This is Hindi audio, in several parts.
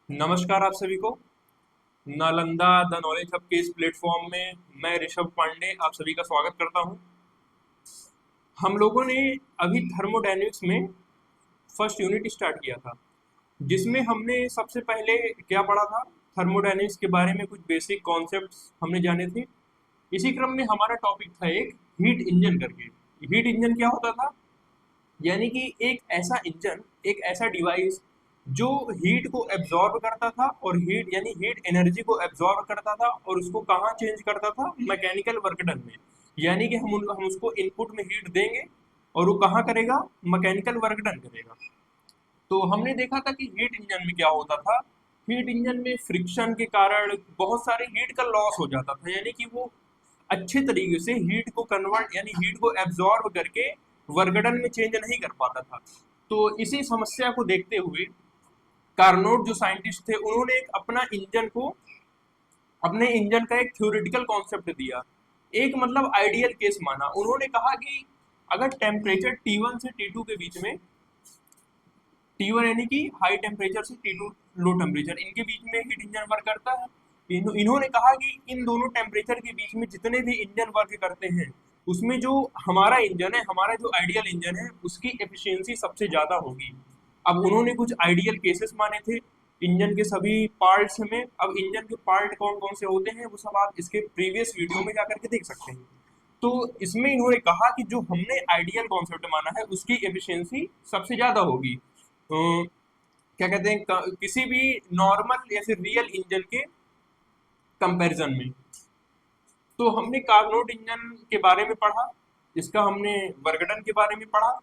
नमस्कार आप सभी को। नालंदा द नॉलेज हब के इस प्लेटफॉर्म में मैं ऋषभ पांडे आप सभी का स्वागत करता हूं। हम लोगों ने अभी थर्मोडायनेमिक्स में फर्स्ट यूनिट स्टार्ट किया था, जिसमें हमने सबसे पहले क्या पढ़ा था। थर्मोडायनेमिक्स के बारे में कुछ बेसिक कॉन्सेप्ट्स हमने जाने थे। इसी क्रम में हमारा टॉपिक था एक हीट इंजन करके। हीट इंजन क्या होता था, यानी कि एक ऐसा इंजन, एक ऐसा डिवाइस जो हीट को एब्जॉर्ब करता था और हीट यानी हीट एनर्जी को एब्जॉर्ब करता था और उसको कहाँ चेंज करता था, मैकेनिकल वर्क डन में। यानी कि हम उसको इनपुट में हीट देंगे और वो कहाँ करेगा, मैकेनिकल वर्क डन करेगा। तो हमने देखा था कि हीट इंजन में क्या होता था। हीट इंजन में फ्रिक्शन के कारण बहुत सारे हीट का लॉस हो जाता था, यानी कि वो अच्छे तरीके से हीट को कन्वर्ट यानी हीट को एब्जॉर्ब करके वर्कडन में चेंज नहीं कर पाता था। तो इसी समस्या को देखते हुए कार्नोट जो साइंटिस्ट थे, उन्होंने एक अपने इंजन का एक थ्योरेटिकल कॉन्सेप्ट दिया। एक मतलब आइडियल केस माना। उन्होंने कहा कि अगर टेम्परेचर T1 से T2 के बीच में, T1 यानी कि हाई टेम्परेचर से T2 लो टेम्परेचर, इनके बीच में हीट इंजन वर्क करता है। इन्होंने कहा कि इन दोनों टेम्परेचर के बीच में जितने भी इंजन वर्क करते हैं, उसमें जो हमारा इंजन है, हमारा जो आइडियल इंजन है, उसकी एफिशिएंसी सबसे ज़्यादा होगी। अब उन्होंने कुछ आइडियल केसेस माने थे इंजन के सभी पार्ट्स में। अब इंजन के पार्ट कौन कौन से होते हैं वो सब आप इसके प्रीवियस वीडियो में जाकर के देख सकते हैं। तो इसमें इन्होंने कहा कि जो हमने आइडियल कॉन्सेप्ट माना है उसकी एफिशिएंसी सबसे ज़्यादा होगी क्या कहते हैं, किसी भी नॉर्मल या फिर रियल इंजन के कंपैरिजन में। तो हमने कार्नोट इंजन के बारे में पढ़ा, इसका हमने वर्कडन के बारे में पढ़ा।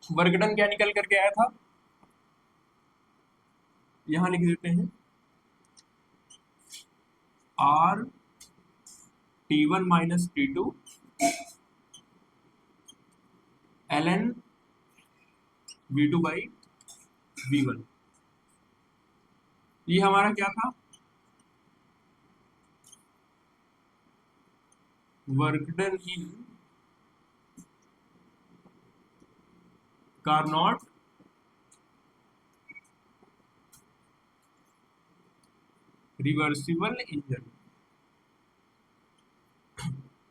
वर्कडन क्या निकल करके आया था, यहाँ लिख देते हैं are T1 - T2 ln V2/V1। ये हमारा क्या था, वर्कडन इन कार्नोट रिवर्सिबल इंजन।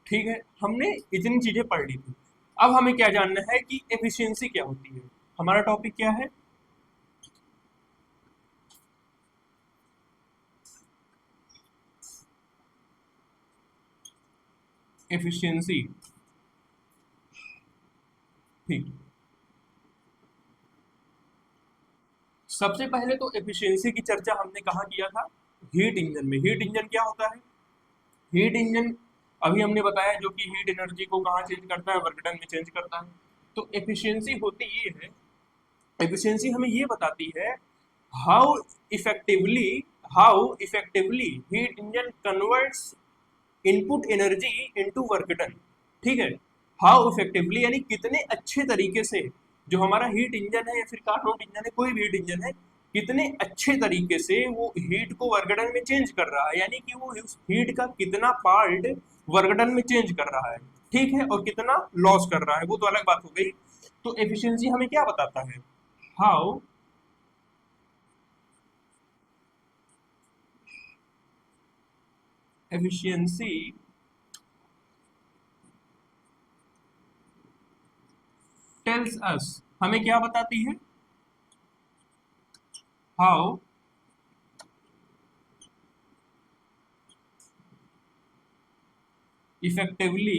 ठीक है, हमने इतनी चीजें पढ़ ली थी। अब हमें क्या जानना है कि एफिशिएंसी क्या होती है। हमारा टॉपिक क्या है, एफिशिएंसी। ठीक, सबसे पहले तो एफिशिएंसी की चर्चा हमने कहाँ किया था, हीट इंजन में। हीट इंजन क्या होता है, हीट इंजन अभी हमने बताया जो कि हीट एनर्जी को कहाँ चेंज करता है, वर्क डन में चेंज करता है। तो एफिशिएंसी होती ये है, एफिशिएंसी हमें ये बताती है how effectively how effectively heat engine converts input energy into work done. ठीक है, हाउ इफेक्टिवली यानी कितने अच्छे तरीके से जो हमारा हीट इंजन है या फिर कार्नोट इंजन है, कोई भी हीट इंजन है, कितने अच्छे तरीके से वो हीट को वर्क डन में चेंज कर रहा है, यानी कि वो उस हीट का कितना पार्ट वर्क डन में चेंज कर रहा है। ठीक है, और कितना लॉस कर रहा है वो तो अलग बात हो गई। तो एफिशिएंसी हमें क्या बताता है, हाउ एफिशिएंसी टेल्स अस, हमें क्या बताती है, how effectively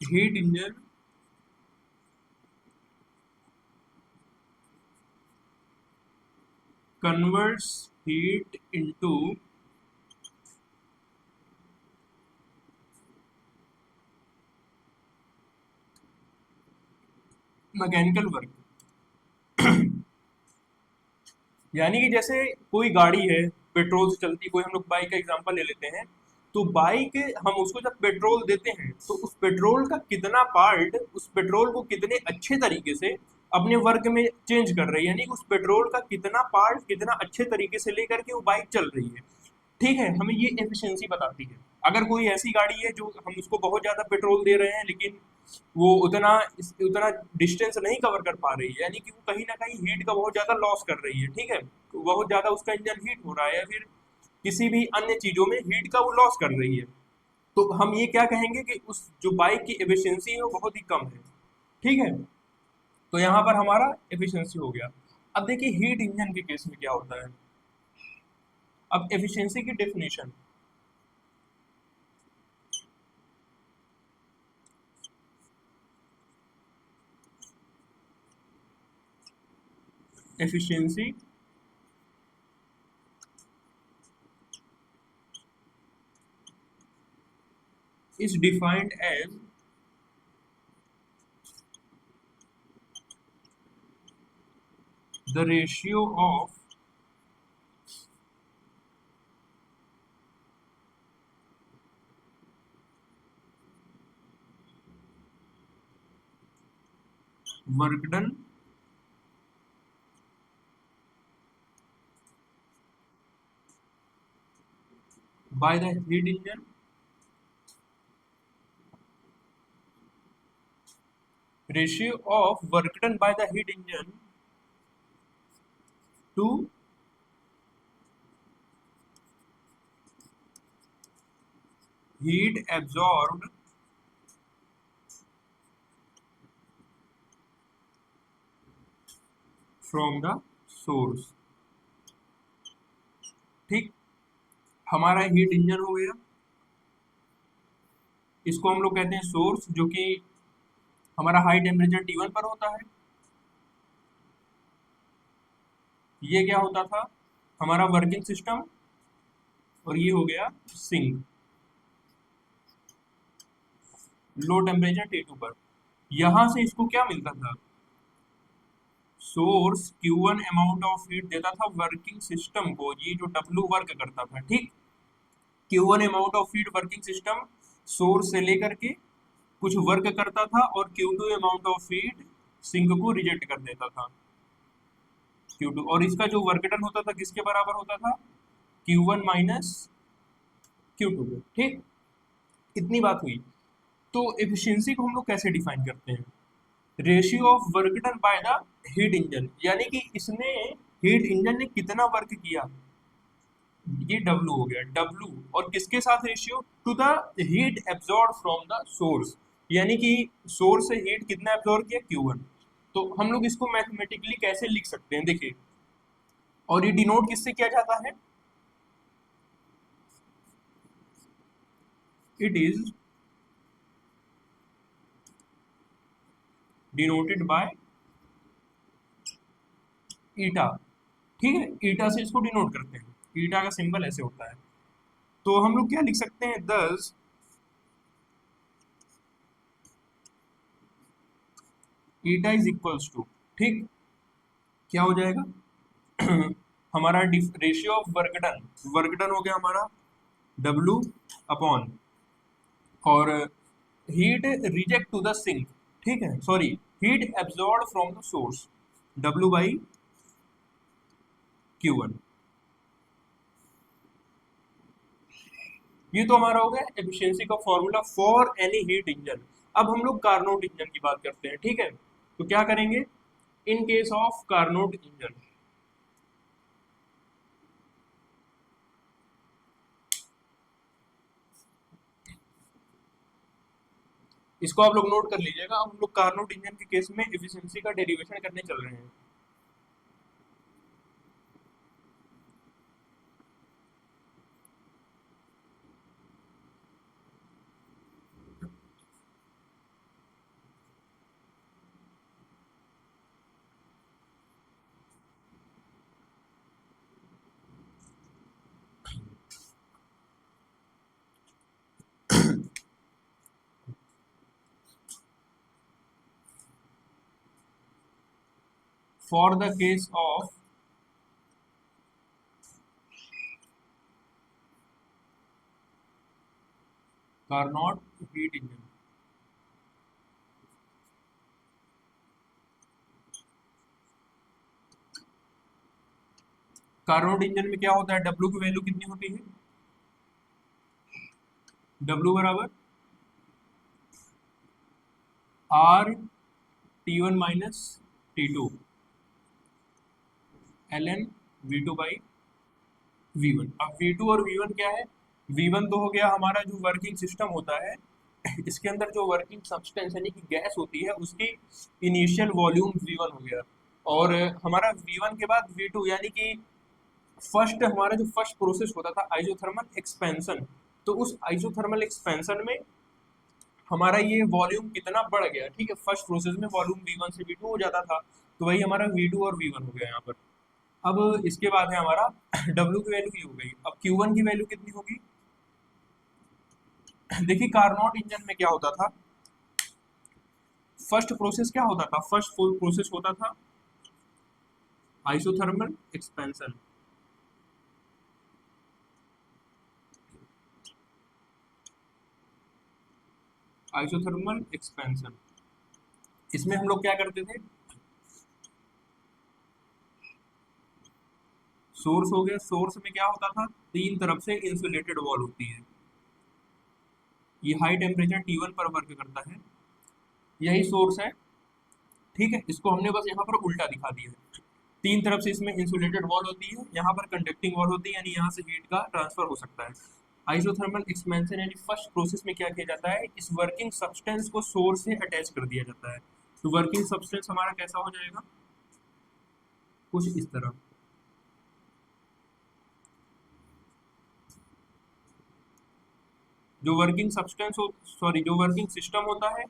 heat engine converts heat into mechanical work. यानी कि जैसे कोई गाड़ी है, पेट्रोल से चलती, कोई हम लोग बाइक का एग्जांपल ले लेते हैं। तो बाइक, हम उसको जब पेट्रोल देते हैं तो उस पेट्रोल का कितना पार्ट उस पेट्रोल को कितने अच्छे तरीके से अपने वर्क में चेंज कर रही है, यानी कि उस पेट्रोल का कितना पार्ट कितना अच्छे तरीके से लेकर के वो बाइक चल रही है। ठीक है, हमें ये एफिशिएंसी बताती है। अगर कोई ऐसी गाड़ी है जो हम उसको बहुत ज़्यादा पेट्रोल दे रहे हैं लेकिन वो उतना डिस्टेंस नहीं कवर कर पा रही है, यानी कि वो कहीं ना कहीं हीट का बहुत ज़्यादा लॉस कर रही है, ठीक है, बहुत ज़्यादा उसका इंजन हीट हो रहा है या फिर किसी भी अन्य चीज़ों में हीट का वो लॉस कर रही है। तो हम ये क्या कहेंगे कि उस जो बाइक की एफिशिएंसी है वो बहुत ही कम है, ठीक है। तो यहाँ पर हमारा एफिशिएंसी हो गया। अब देखिए हीट इंजन के केस में क्या होता है। अब एफिशिएंसी की definition, efficiency is defined as the ratio of work done by the heat engine ratio of work done by the heat engine to heat absorbed from the source। ठीक, हमारा हीट इंजन हो गया, इसको हम लोग कहते हैं सोर्स, जो कि हमारा हाई टेम्परेचर T1 पर होता है। ये क्या होता था, हमारा वर्किंग सिस्टम, और ये हो गया सिंक, लो टेम्परेचर T2 पर। यहां से इसको क्या मिलता था, source Q1 amount of heat देता था वर्किंग सिस्टम को, ये जो W वर्क करता था, ठीक। Q1 amount of heat working system source से लेकर के कुछ वर्क करता था, और Q2 amount of heat sink को रिजेक्ट कर देता था, Q2। और इसका जो वर्क डन होता था किसके बराबर होता था, Q1 माइनस Q2, ठीक। इतनी बात हुई। तो एफिशिएंसी को हम लोग कैसे डिफाइन करते हैं, ratio of work done by the heat engine, यानी कि इसने हीट इंजन ने कितना वर्क किया, ये W हो गया, W, और किसके साथ ratio, to the heat absorb from the source, यानी कि सोर्स से हीट कितना एब्जॉर्ब किया, Q1। तो हम लोग इसको मैथमेटिकली कैसे लिख सकते हैं, देखिए, और ये डिनोट किससे किया जाता है, इट इज डिनोटेड बाय ईटा, ठीक है, ईटा से इसको डिनोट करते हैं, ईटा का सिंबल ऐसे होता है। तो हम लोग क्या लिख सकते हैं, दस ईटा इज इक्वल्स टू, ठीक, क्या हो जाएगा हमारा रेशियो ऑफ वर्क डन हो गया हमारा W अपॉन, और heat reject to the sink, ठीक है, sorry, heat absorb from the source, W by Q1। ये तो हमारा हो गया एफिशिएंसी का formula for any heat engine. अब हम लोग कार्नोट इंजन की बात करते हैं, ठीक है। तो क्या करेंगे, in case of Carnot engine, इसको आप लोग नोट कर लीजिएगा। हम लोग कार्नोट इंजन के केस में एफिशिएंसी का डेरिवेशन करने चल रहे हैं। For the case of Carnot heat engine, Carnot engine में क्या होता है, W की वैल्यू कितनी होती है, W बराबर are T1 minus T2 ln V2 by V1। अब V2 और V1 क्या है? V1 तो हो गया हमारा जो वर्किंग सिस्टम होता है, इसके अंदर जो वर्किंग सब्सटेंस यानी कि गैस होती है उसकी इनिशियल वॉल्यूम V1 हो गया। और हमारा V1 के बाद V2 यानी कि फर्स्ट हमारा जो फर्स्ट प्रोसेस होता था आइसोथर्मल एक्सपेंशन, तो उस आइसोथर्मल एक्सपेंशन में हमारा ये वॉल्यूम कितना बढ़ गया। ठीक है, फर्स्ट प्रोसेस में वॉल्यूम V1 से V2 हो जाता था, तो वही हमारा V2 और V1 हो गया यहाँ पर। अब इसके बाद है हमारा W की वैल्यू ये हो गई। अब Q1 की वैल्यू कितनी होगी? देखिए कार्नोट इंजन में क्या होता था, फर्स्ट प्रोसेस क्या होता था? फर्स्ट प्रोसेस होता था आइसोथर्मल एक्सपेंशन। आइसोथर्मल एक्सपेंशन, इसमें हम लोग क्या करते थे? सोर्स हो गया, सोर्स में क्या होता था? तीन तरफ से इंसुलेटेड वॉल होती है, ये हाई टेम्परेचर T1 पर वर्क करता है, यही सोर्स है। ठीक है, इसको हमने बस यहाँ पर उल्टा दिखा दिया है। तीन तरफ से इसमें इंसुलेटेड वॉल होती है, यहाँ पर कंडक्टिंग वॉल होती है, यानी यहाँ से हीट का ट्रांसफर हो सकता है। आइसोथर्मल एक्सपेंशन यानी फर्स्ट प्रोसेस में क्या किया जाता है? इस वर्किंग सब्सटेंस को सोर्स से अटैच कर दिया जाता है। तो वर्किंग सब्सटेंस हमारा कैसा हो जाएगा? कुछ इस तरह। जो वर्किंग सब्सटेंस हो, सॉरी, जो वर्किंग सिस्टम होता है,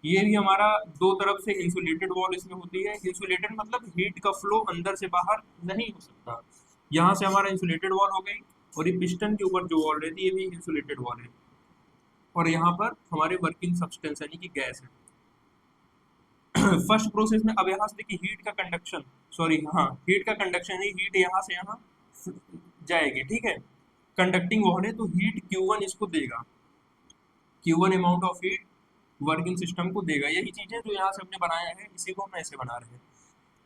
ये भी हमारा दो तरफ से इंसुलेटेड वॉल इसमें होती है। इंसुलेटेड मतलब हीट का फ्लो अंदर से बाहर नहीं हो सकता। यहाँ से हमारा इंसुलेटेड वॉल हो गई, और ये पिस्टन के ऊपर जो वॉल रहती है ये भी इंसुलेटेड वॉल है। और यहाँ पर हमारे वर्किंग सब्सटेंस यानी कि गैस है। फर्स्ट प्रोसेस में अब यहाँ से देखिए हीट का कंडक्शन, सॉरी हाँ, हीट का कंडक्शन ही, हीट यहाँ से यहाँ जाएगी। ठीक है, कंडक्टिंग वॉल है तो हीट Q1 इसको देगा, Q1 amount of heat working system को देगा। यही चीजें जो यहाँ से हमने बनाया है इसी को हम ऐसे बना रहे हैं।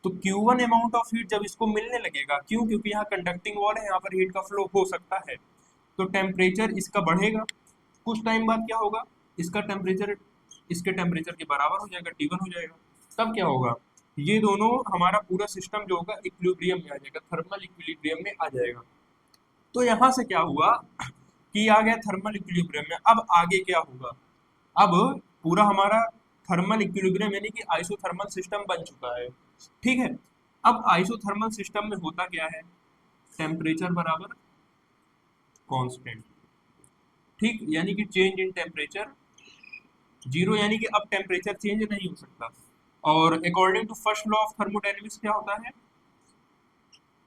तो Q1 अमाउंट ऑफ हीट जब इसको मिलने लगेगा, क्यों? क्योंकि यहाँ कंडक्टिंग वॉल है, यहाँ पर हीट का फ्लो हो सकता है, तो टेम्परेचर इसका बढ़ेगा। कुछ टाइम बाद क्या होगा? इसका टेम्परेचर इसके टेम्परेचर के बराबर हो जाएगा, T1 हो जाएगा। तब क्या होगा? ये दोनों हमारा पूरा सिस्टम जो होगा इक्विलिब्रियम में आ जाएगा, थर्मल इक्विलिब्रियम में आ जाएगा। तो यहाँ से क्या हुआ कि आ गया थर्मल इक्विलिब्रियम में। अब आगे क्या होगा? अब पूरा हमारा थर्मल इक्विलिब्रियम यानी कि आइसोथर्मल सिस्टम बन चुका है। ठीक है, अब आइसोथर्मल सिस्टम में होता क्या है? टेम्परेचर बराबर कांस्टेंट। ठीक, यानी कि चेंज इन टेम्परेचर जीरो, यानी कि अब टेम्परेचर चेंज नहीं हो सकता। और according to first law of thermodynamics क्या होता है?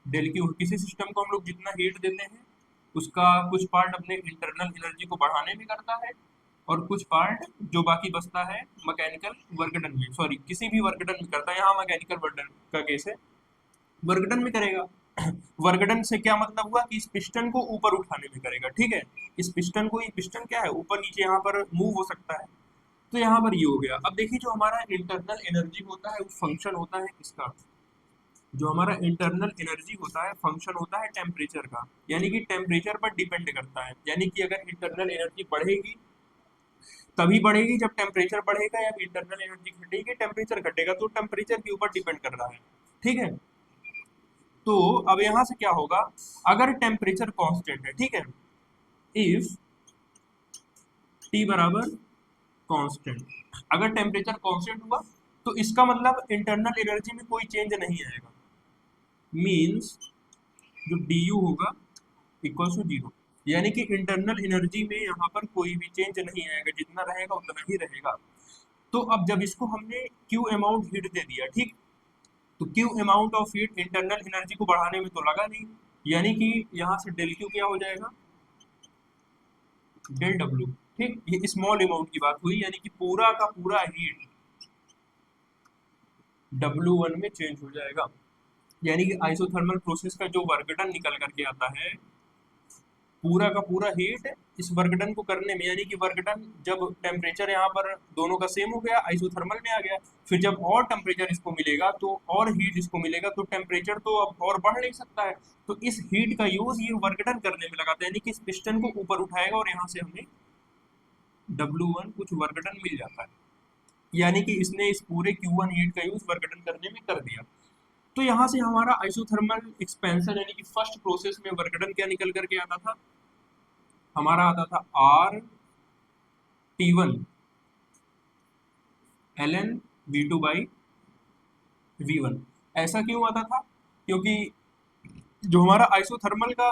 डेल क्यू, किसी सिस्टम को हम लोग जितना हीट देते हैं उसका कुछ पार्ट अपने इंटरनल एनर्जी को बढ़ाने में करता है, और कुछ पार्ट जो बाकी बचता है मैकेनिकल वर्क डन में, सॉरी किसी भी वर्क डन में करता है, यहाँ मैकेनिकल वर्क डन का केस है, वर्क डन में करेगा। वर्क डन से क्या मतलब हुआ कि इस पिस्टन को ऊपर उठाने में करेगा। ठीक है, इस पिस्टन को, ये पिस्टन क्या है, ऊपर नीचे यहाँ पर मूव हो सकता है। तो यहाँ पर ये हो गया। अब देखिए जो हमारा इंटरनल एनर्जी होता है वो फंक्शन होता है इसका, जो हमारा इंटरनल एनर्जी होता है फंक्शन होता है टेम्परेचर का, यानी कि टेम्परेचर पर डिपेंड करता है। यानी कि अगर इंटरनल एनर्जी बढ़ेगी तभी बढ़ेगी जब टेम्परेचर बढ़ेगा, या इंटरनल एनर्जी घटेगी टेम्परेचर घटेगा, तो टेम्परेचर के ऊपर डिपेंड कर रहा है। ठीक है, तो अब यहाँ से क्या होगा? अगर टेम्परेचर कांस्टेंट है, ठीक है, इफ T बराबर कांस्टेंट, अगर टेम्परेचर कांस्टेंट हुआ तो इसका मतलब इंटरनल एनर्जी में कोई चेंज नहीं आएगा, मींस जो du होगा इक्वल टू जीरो, यानी कि इंटरनल एनर्जी में यहाँ पर कोई भी चेंज नहीं आएगा, जितना रहेगा उतना ही रहेगा। तो अब जब इसको हमने Q अमाउंट हीट दे दिया, ठीक, तो Q amount of heat internal energy को बढ़ाने में तो लगा नहीं, यानी कि यहाँ से डेल Q क्या हो जाएगा? Del W। ठीक, ये स्मॉल अमाउंट की बात हुई, यानी कि पूरा का पूरा हीट W1 में चेंज हो जाएगा। यानी कि आइसोथर्मल प्रोसेस का जो वर्क डन निकल करके आता है, पूरा का पूरा हीट इस वर्क डन को करने में, यानी कि वर्क डन जब टेम्परेचर यहाँ पर दोनों का सेम हो गया, आइसोथर्मल में आ गया, फिर जब और टेम्परेचर इसको मिलेगा तो और हीट इसको मिलेगा, तो टेम्परेचर तो अब और बढ़ नहीं सकता है, तो इस हीट का यूज ये वर्क डन करने में लगाता है, यानी कि इस पिस्टन को ऊपर उठाएगा और यहाँ से हमें W1 कुछ वर्क डन मिल जाता है। यानी कि इसने इस पूरे Q1 हीट का यूज वर्क डन करने में कर दिया। तो यहाँ से हमारा आइसोथर्मल एक्सपेंशन यानी कि फर्स्ट प्रोसेस में वर्क डन क्या निकल करके आता था, हमारा आता था RT1 ln V2 by V1। ऐसा क्यों आता था, क्योंकि जो हमारा आइसोथर्मल का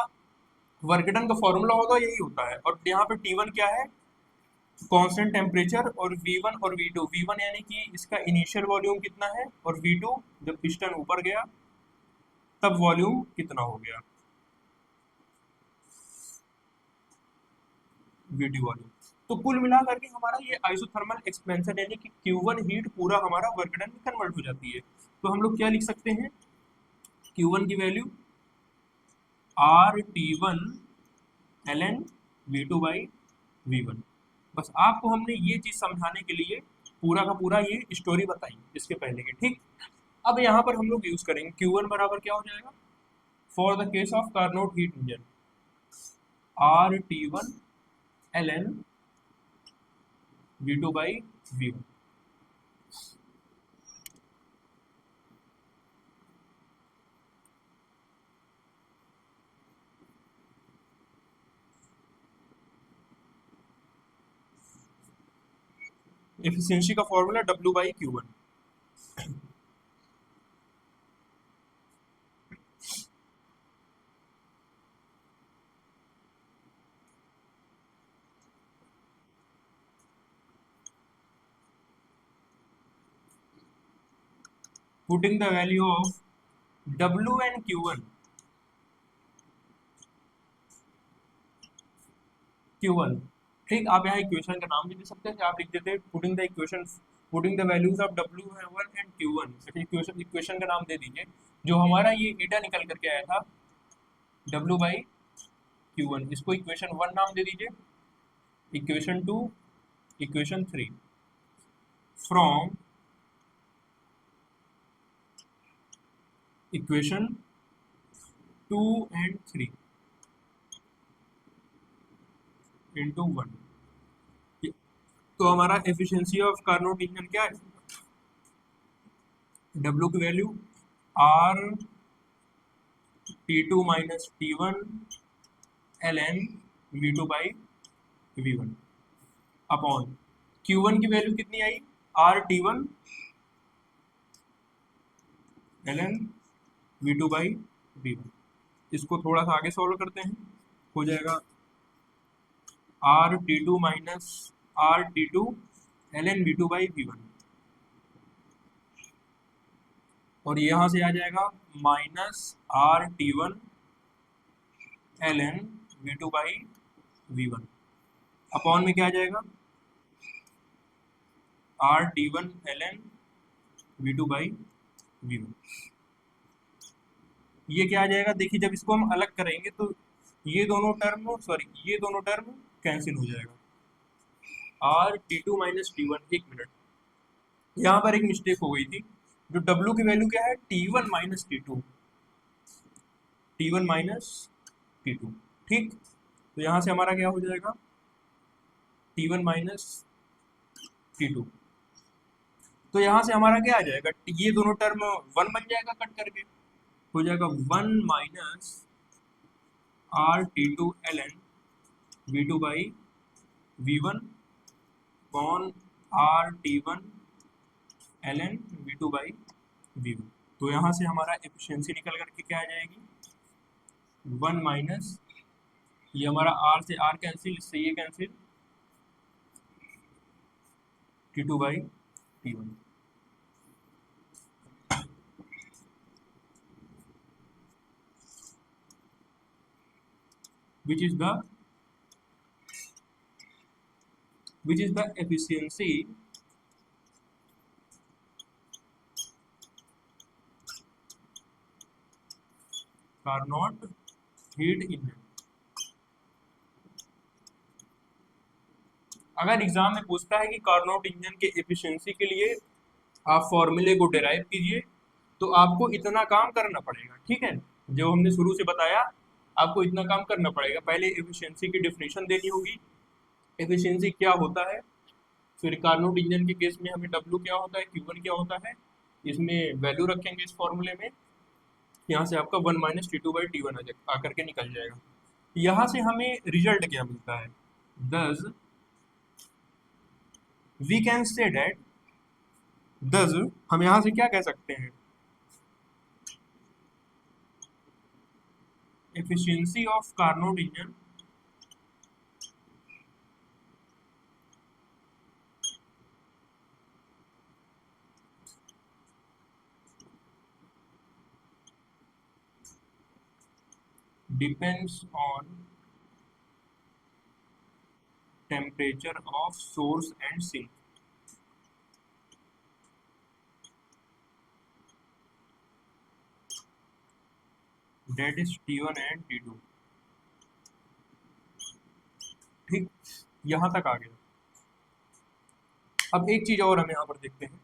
वर्क डन का फॉर्मूला होगा यही होता है, और यहाँ पे T1 क्या है, कांस्टेंट टेम्परेचर, और V1 और V2, V1 यानी कि इसका इनिशियल वॉल्यूम कितना है, और V2 जब पिस्टन ऊपर गया तब वॉल्यूम कितना हो गया, V2 वॉल्यूम। तो कुल मिला करके हमारा ये आइसोथर्मल एक्सपेंशन यानी कि Q1 हीट पूरा हमारा वर्क डन में कन्वर्ट हो जाती है। तो हम लोग क्या लिख सकते हैं, Q1 की value RT1 ln V2 by V1। बस आपको हमने ये चीज समझाने के लिए पूरा का पूरा ये स्टोरी बताई इसके पहले की, ठीक। अब यहाँ पर हम लोग यूज करेंगे Q1 बराबर क्या हो जाएगा, for the case of Carnot heat engine RT1 ln V2 by V1। Efficiency का formula W by Q1। Putting the value of W and Q1, Q1, ठीक। आप यहाँ इक्वेशन का नाम भी दे सकते हैं, आप लिख देते हैं putting the equation, putting the values of W1 and Q1। Equation equation का नाम दे दीजिए, जो हमारा ये ईटा निकल करके आया था W बाई Q1, इसको इक्वेशन 1 नाम दे दीजिए, equation 2, equation 3, from equation 2 and 3 into 1। तो हमारा एफिशिएंसी ऑफ कार्नोट इंजन क्या है, W की value RT2 minus T1 ln V2 by V1 upon Q1 की वैल्यू कितनी आई, RT1 ln V2 by V1। इसको थोड़ा सा आगे सॉल्व करते हैं, हो जाएगा RT2 minus RT2 ln V2 by V1, और यहाँ से आ जाएगा minus RT1 ln V2 by V1 upon में क्या आ जाएगा RT1 ln V2 by V1। ये क्या आ जाएगा, देखिए जब इसको हम अलग करेंगे तो ये दोनों टर्म कैंसिल हो जाएगा, RT2 माइनस T1। एक मिनट, यहाँ पर एक मिस्टेक हो गई थी, जो W की वैल्यू क्या है T1 minus T2, T1 minus T2, ठीक। तो यहाँ से हमारा क्या हो जाएगा T1 माइनस T2। तो यहाँ से हमारा क्या आ जाएगा, ये दोनों टर्म 1 बन जाएगा, कट करके हो जाएगा 1 minus RT2 ln V2 by V1 upon RT1 ln V2 by V1। तो यहाँ से हमारा एफिशिएंसी निकल करके क्या आ जाएगी, 1 माइनस, ये हमारा R से R कैंसिल, इससे ये cancel, T2 by T1। which is the efficiency Carnot heat engine। अगर एग्जाम में पूछता है कि कार्नोट इंजन के एफिशिएंसी के लिए आप फॉर्मूले को डिराइव कीजिए, तो आपको इतना काम करना पड़ेगा, ठीक है। जो हमने शुरू से बताया, आपको इतना काम करना पड़ेगा, पहले एफिशिएंसी की डेफिनेशन देनी होगी, एफिशिएंसी क्या होता है, फिर कार्नोट इंजन के केस में हमें W क्या होता है, Q1 क्या होता है, इसमें वैल्यू रखेंगे इस फॉर्मूले में, यहाँ से आपका 1 माइनस T2/T1 आकर के निकल जाएगा। यहाँ से हमें रिजल्ट क्या मिलता है, दस वी कैन से डेट, दस हम यहाँ से क्या कह सकते हैं, efficiency of Carnot engine depends on temperature of source and sink. That is T1 and T2. ठीक, यहां तक आ गया। अब एक चीज और हम यहां पर देखते हैं,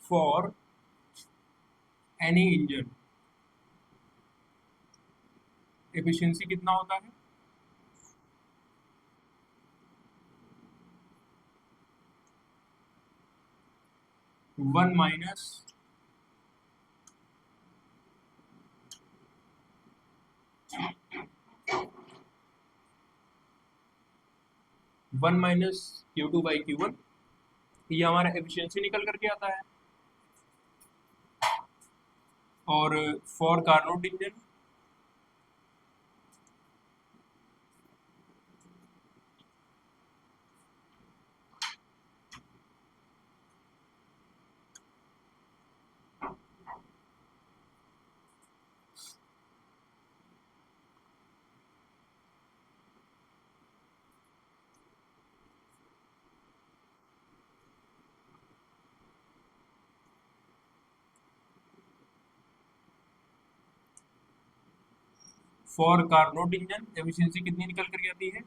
फॉर एनी इंजन एफिशिएंसी कितना होता है, वन माइनस Q2/Q1, ये हमारा एफिशिएंसी निकल करके आता है। और for Carnot engine for Carnot engine efficiency कितनी निकल करके आती है,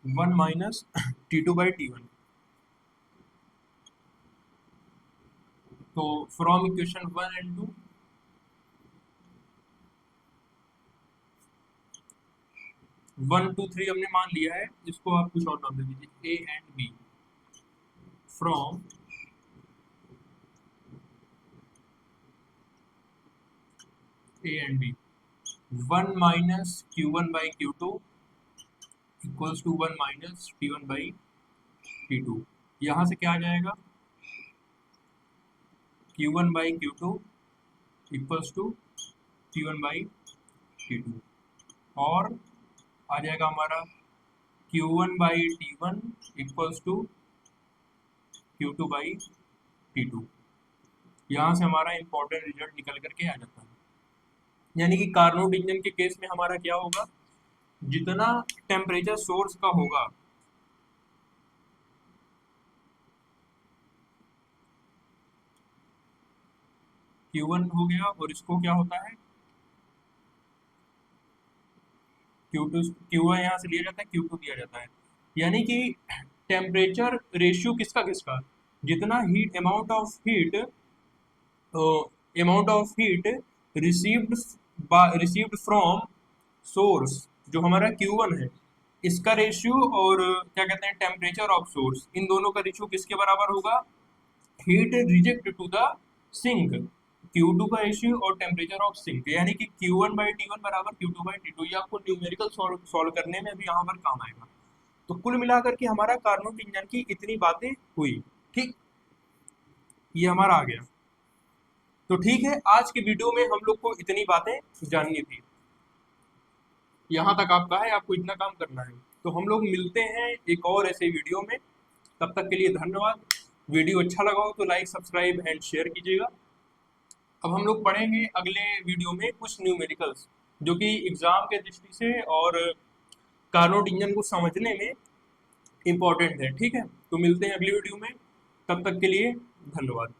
1 माइनस T2/T1। तो फ्रॉम इक्वेशन 1 एंड 2 1 2 3 हमने मान लिया है, इसको आप कुछ और नाम दे दीजिए, A and B, from A and B, 1 minus Q1/Q2 equals to 1 minus T1/T2। यहाँ से क्या आ जाएगा, Q1/Q2 इक्वल्स टू T1/T2, और आ जाएगा हमारा Q1/T1 इक्वल्स टू Q2/T2। यहाँ से हमारा इंपॉर्टेंट रिजल्ट निकल करके आ जाता है। यानी कि कार्नोट इंजन के केस में हमारा क्या होगा, जितना टेम्परेचर सोर्स का होगा Q1 हो गया, और इसको क्या होता है Q2, Q1 यहाँ से लिया जाता है, Q2 दिया जाता है। यानी कि टेम्परेचर रेशियो किसका किसका, जितना heat amount of heat received from source, जो हमारा Q1 है, इसका रेशियो, और क्या कहते हैं टेम्परेचर ऑफ सोर्स, इन दोनों का रेशियो किसके बराबर होगा, heat reject to the sink, Q2 का रेशियो और टेम्परेचर ऑफ सिंक, यानी कि Q1/T1 बराबर Q2/T2। ये आपको न्यूमेरिकल सॉल्व करने में भी यहाँ पर काम आएगा। तो कुल मिलाकर के हमारा कार्नोट इंजन की इतनी बातें हुई। ठीक, ये हमारा आ गया। तो ठीक है, आज की वीडियो में हम लोग को इतनी बातें जाननी थी, यहाँ तक आपका है, आपको इतना काम करना है। तो हम लोग मिलते हैं एक और ऐसे वीडियो में, तब तक के लिए धन्यवाद। वीडियो अच्छा लगा हो तो लाइक, सब्सक्राइब एंड शेयर कीजिएगा। अब हम लोग पढ़ेंगे अगले वीडियो में कुछ न्यूमेरिकल्स, जो कि एग्जाम के दृष्टि से और कार्नोट इंजन को समझने में इम्पोर्टेंट है। ठीक है, तो मिलते हैं अगली वीडियो में, तब तक के लिए धन्यवाद।